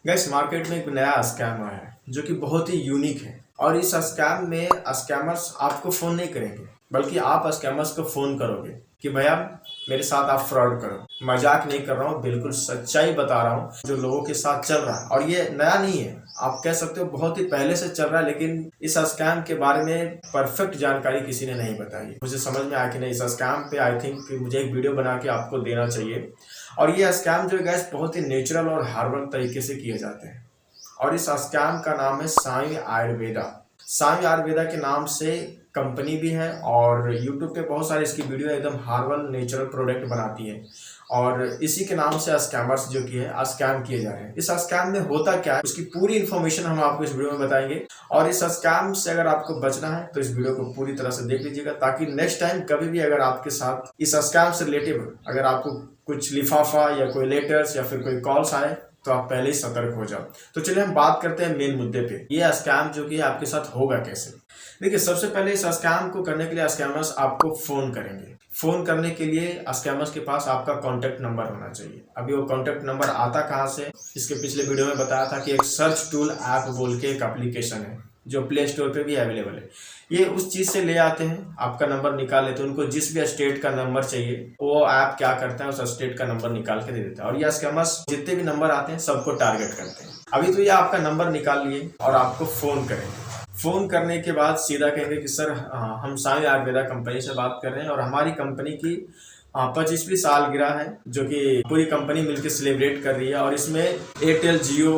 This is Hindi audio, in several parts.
गैस मार्केट में एक नया स्कैम आया है जो कि बहुत ही यूनिक है। और इस स्कैम में स्कैमर्स आपको फ़ोन नहीं करेंगे बल्कि आप स्कैमर्स को फ़ोन करोगे कि भैया मेरे साथ आप फ्रॉड करो। मजाक नहीं कर रहा हूँ, बिल्कुल सच्चाई बता रहा हूँ जो लोगों के साथ चल रहा है। और ये नया नहीं है, आप कह सकते हो बहुत ही पहले से चल रहा है, लेकिन इस स्कैम के बारे में परफेक्ट जानकारी किसी ने नहीं बताई। मुझे समझ में आया कि नहीं, इस स्कैम पे आई थिंक मुझे एक वीडियो बना के आपको देना चाहिए। और ये स्कैम जो है गैस बहुत ही नेचुरल और हार्मल तरीके से किए जाते हैं। और इस स्कैम का नाम है साई आयुर्वेदा। साई आयुर्वेदा के नाम से कंपनी भी है और यूट्यूब पे बहुत सारे इसकी वीडियो एकदम हार्बल नेचुरल प्रोडक्ट बनाती है। और इसी के नाम से स्कैमर्स जो कि है स्कैम किए जा रहे हैं। इस स्कैम में होता क्या है उसकी पूरी इन्फॉर्मेशन हम आपको इस वीडियो में बताएंगे। और इस स्कैम से अगर आपको बचना है तो इस वीडियो को पूरी तरह से देख लीजिएगा, ताकि नेक्स्ट टाइम कभी भी अगर आपके साथ इस स्कैम से रिलेटेड अगर आपको कुछ लिफाफा या कोई लेटर्स या फिर कोई कॉल्स आए तो आप पहले ही सतर्क हो जाओ। तो चलिए हम बात करते हैं मेन मुद्दे पे, ये स्कैम जो कि आपके साथ होगा कैसे। देखिए, सबसे पहले इस स्कैम को करने के लिए स्कैमर्स आपको फोन करेंगे। फोन करने के लिए स्कैमर्स के पास आपका कॉन्टैक्ट नंबर होना चाहिए। अभी वो कॉन्टैक्ट नंबर आता कहाँ से, इसके पिछले वीडियो में बताया था कि एक सर्च टूल ऐप बोल के एक एप्लीकेशन है जो प्ले स्टोर पे भी अवेलेबल है। ये उस चीज से ले आते हैं, आपका नंबर निकाल लेते हैं। उनको जिस भी स्टेट का नंबर चाहिए वो ऐप क्या करता है, उस स्टेट का नंबर निकाल के दे देता है। और ये स्कैमर्स जितने भी नंबर आते हैं सबको टारगेट करते हैं। अभी तो ये आपका नंबर निकाल लिए और आपको फोन करेंगे। फोन करने के बाद सीधा कहेंगे कि सर हम साई आयुर्वेदा कंपनी से बात कर रहे हैं और हमारी कंपनी की 25वीं सालगिरह है जो कि पूरी कंपनी मिलकर सेलिब्रेट कर रही है। और इसमें एयरटेल, जियो,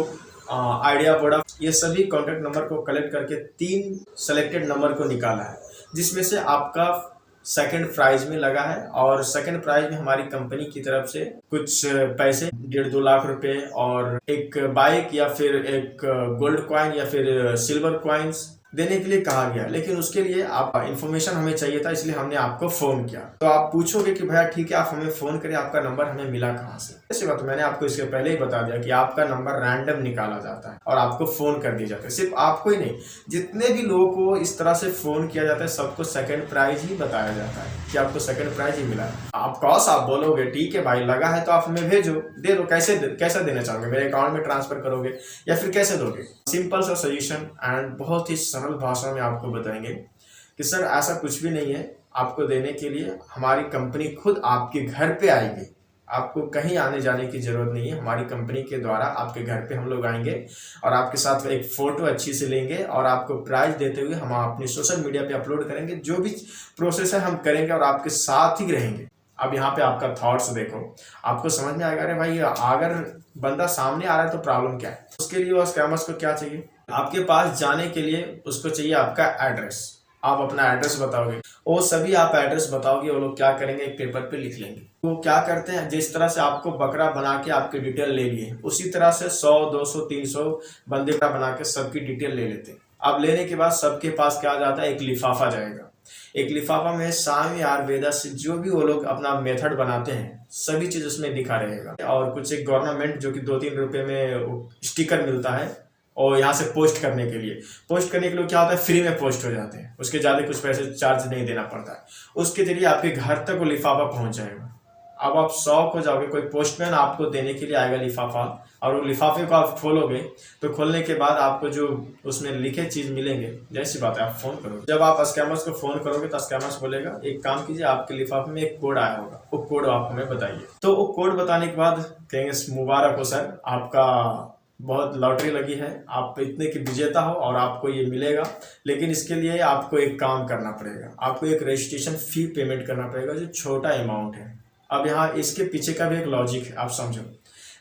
आइडिया, वोडा, ये सभी कॉन्टैक्ट नंबर को कलेक्ट करके 3 सेलेक्टेड नंबर को निकाला है, जिसमें से आपका सेकंड प्राइज में लगा है। और सेकंड प्राइज में हमारी कंपनी की तरफ से कुछ पैसे 1.5-2 लाख रुपए और एक बाइक या फिर एक गोल्ड कॉइन या फिर सिल्वर कॉइन्स देने के लिए कहा गया। लेकिन उसके लिए आप इन्फॉर्मेशन हमें चाहिए था, इसलिए हमने आपको फोन किया। तो आप पूछोगे कि भैया ठीक है, आप हमें फोन करें, आपका नंबर हमें मिला कहाँ से। ऐसी बात मैंने आपको इसके पहले ही बता दिया कि आपका नंबर रैंडम निकाला जाता है और आपको फोन कर दिया जाता है। सिर्फ आपको ही नहीं, जितने भी लोगों को इस तरह से फोन किया जाता है सबको सेकंड प्राइज ही बताया जाता है कि आपको सेकंड प्राइज ही मिला है। आप कॉस आप बोलोगे ठीक है भाई लगा है तो आप हमें भेजो, दे दो। कैसे देना चाहोगे, मेरे अकाउंट में ट्रांसफर करोगे या फिर कैसे दोगे। सिंपल सा सजेशन एंड बहुत ही सरल भाषा में आपको बताएंगे कि सर ऐसा कुछ भी नहीं है। आपको देने के लिए हमारी कंपनी खुद आपके घर पे आएगी, आपको कहीं आने जाने की जरूरत नहीं है। हमारी कंपनी के द्वारा आपके घर पे हम लोग आएंगे और आपके साथ एक फोटो अच्छी से लेंगे और आपको प्राइज देते हुए हम अपनी सोशल मीडिया पे अपलोड करेंगे। जो भी प्रोसेस है हम करेंगे और आपके साथ ही रहेंगे। अब यहाँ पे आपका थॉट्स देखो, आपको समझ में आएगा अरे भाई अगर बंदा सामने आ रहा है तो प्रॉब्लम क्या है। उसके लिए वो स्कैमर्स को क्या चाहिए, आपके पास जाने के लिए उसको चाहिए आपका एड्रेस। आप अपना एड्रेस बताओगे, वो सभी आप एड्रेस बताओगे, वो लोग क्या करेंगे एक पेपर पे लिख लेंगे। वो क्या करते हैं, जिस तरह से आपको बकरा बना के आपकी डिटेल ले लिए उसी तरह से 100, 200, 300 बंदे का बना के सबकी डिटेल ले लेते हैं। अब लेने के बाद सबके पास क्या जाता है, एक लिफाफा जाएगा। एक लिफाफा में साई आयुर्वेदा से जो भी वो लोग अपना मेथड बनाते हैं सभी चीज उसमें लिखा रहेगा। और कुछ एक गवर्नमेंट जो कि 2-3 रुपए में स्टिकर मिलता है और यहाँ से पोस्ट करने के लिए क्या होता है, फ्री में पोस्ट हो जाते हैं, उसके ज़्यादा कुछ पैसे चार्ज नहीं देना पड़ता है। उसके जरिए आपके घर तक वो लिफाफा पहुँच जाएगा। अब आप शौक हो जाओगे, कोई पोस्टमैन आपको देने के लिए आएगा लिफाफा और वो लिफाफे को आप खोलोगे तो खोलने के बाद आपको जो उसमें लिखे चीज मिलेंगे, जैसी बात है आप फोन करोगे। जब आप स्कैमर्स को फोन करोगे तो स्कैमर्स बोलेगा एक काम कीजिए, आपके लिफाफे में एक कोड आया होगा, वो कोड आप हमें बताइए। तो वो कोड बताने के बाद कहेंगे मुबारक हो सर, आपका बहुत लॉटरी लगी है, आप इतने की विजेता हो और आपको ये मिलेगा। लेकिन इसके लिए आपको एक काम करना पड़ेगा, आपको एक रजिस्ट्रेशन फी पेमेंट करना पड़ेगा जो छोटा अमाउंट है। अब यहाँ इसके पीछे का भी एक लॉजिक है, आप समझो।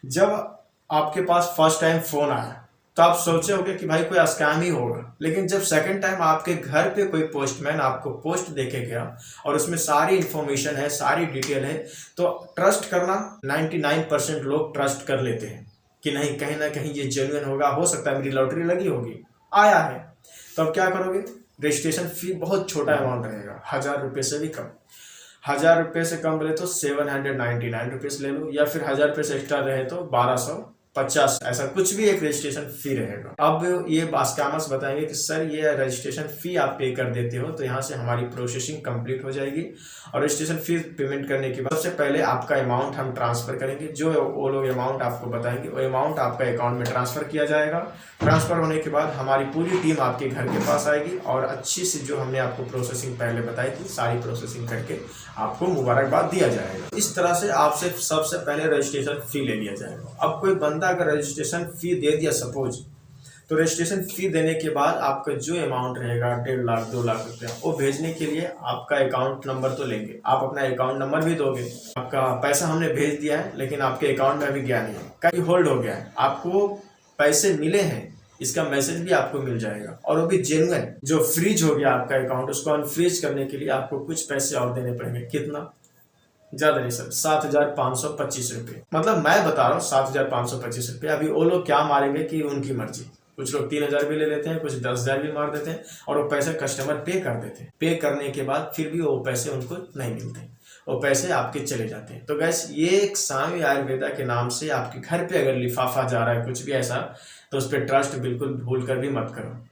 जब आपके पास फर्स्ट टाइम फोन आया तो आप सोचे होंगे कि भाई कोई स्कैम ही होगा। लेकिन जब सेकंड टाइम आपके घर पे कोई पोस्टमैन आपको पोस्ट देके गया और उसमें सारी इंफॉर्मेशन है, सारी डिटेल है, तो ट्रस्ट करना 99% लोग ट्रस्ट कर लेते हैं कि नहीं कहीं ना कहीं ये जेन्युइन होगा, हो सकता है मेरी लॉटरी लगी होगी, आया है। तो अब क्या करोगे, रजिस्ट्रेशन फी बहुत छोटा अमाउंट रहेगा, 1000 रुपये से भी कम। 1000 रुपये से कम बोले तो 799 रुपीज़ ले लो, या फिर 1000 रुपये से एक्स्ट्रा रहे तो 1200 50 ऐसा कुछ भी एक रजिस्ट्रेशन फी रहेगा। अब ये स्कैमर्स बताएंगे कि सर ये रजिस्ट्रेशन फी आप पे कर देते हो तो यहाँ से हमारी प्रोसेसिंग कंप्लीट हो जाएगी और रजिस्ट्रेशन फी पेमेंट करने के बाद सबसे पहले आपका अमाउंट हम ट्रांसफर करेंगे। जो वो लोग अमाउंट आपको बताएंगे वो अमाउंट आपका अकाउंट में ट्रांसफर किया जाएगा। ट्रांसफर होने के बाद हमारी पूरी टीम आपके घर के पास आएगी और अच्छी से जो हमने आपको प्रोसेसिंग पहले बताई थी सारी प्रोसेसिंग करके आपको मुबारकबाद दिया जाएगा। इस तरह से आपसे सबसे पहले रजिस्ट्रेशन फी ले लिया जाएगा। अब कोई बंदा अगर रजिस्ट्रेशन फी दे दिया सपोज, तो रजिस्ट्रेशन फी देने के बाद आपका जो अमाउंट रहेगा 1.5 लाख 2 लाख रुपया, वो भेजने के लिए आपका अकाउंट नंबर तो लेंगे। आप अपना अकाउंट नंबर भी दोगे। आपका पैसा हमने भेज दिया है लेकिन आपके अकाउंट में अभी गया नहीं है, कहीं होल्ड हो गया है, आपको पैसे मिले हैं इसका मैसेज भी आपको मिल जाएगा और वो भी जेन्युइन। जो फ्रीज हो गया आपका अकाउंट उसको अनफ्रीज करने के लिए आपको कुछ पैसे और देने पड़ेंगे। कितना? ज्यादा नहीं सर, 7,525 रुपये। मतलब मैं बता रहा हूँ 7,525 रुपये। अभी वो लोग क्या मारेंगे कि उनकी मर्जी। कुछ लोग 3,000 भी ले लेते हैं, कुछ 10,000 भी मार देते हैं और वो पैसे कस्टमर पे कर देते हैं। पे करने के बाद फिर भी वो पैसे उनको नहीं मिलते, वो पैसे आपके चले जाते हैं। तो गैस ये एक स्वामी आयुर्वेदा के नाम से आपके घर पे अगर लिफाफा जा रहा है कुछ भी ऐसा, तो उस पर ट्रस्ट बिल्कुल भूल कर भी मत करो।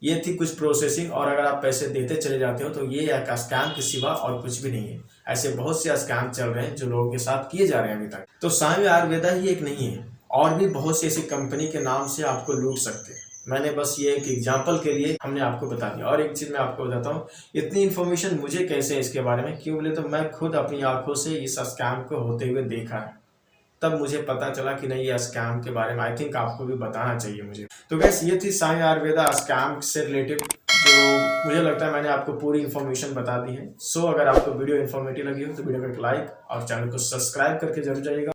ये थी कुछ प्रोसेसिंग और अगर आप पैसे देते चले जाते हो तो ये एक स्कैम के सिवा और कुछ भी नहीं है। ऐसे बहुत से स्कैम चल रहे हैं जो लोगों के साथ किए जा रहे हैं अभी तक। तो स्वामी आयुर्वेदा ही एक नहीं है, और भी बहुत सी ऐसी कंपनी के नाम से आपको लूट सकते हैं। मैंने बस ये एक एग्जाम्पल के लिए हमने आपको बता दिया। और एक चीज़ मैं आपको बताता हूँ, इतनी इन्फॉर्मेशन मुझे कैसे है इसके बारे में, क्यों बोले तो मैं खुद अपनी आंखों से इस स्कैम को होते हुए देखा है। तब मुझे पता चला कि नहीं ये स्कैम के बारे में आई थिंक आपको भी बताना चाहिए मुझे। तो गैस ये थी स्वामी आयुर्वेदा स्कैम से रिलेटेड, जो मुझे लगता है मैंने आपको पूरी इन्फॉर्मेशन बता दी है। सो अगर आपको वीडियो इन्फॉर्मेटिव लगी हो तो वीडियो को एक लाइक और चैनल को सब्सक्राइब करके जरूर जाइएगा।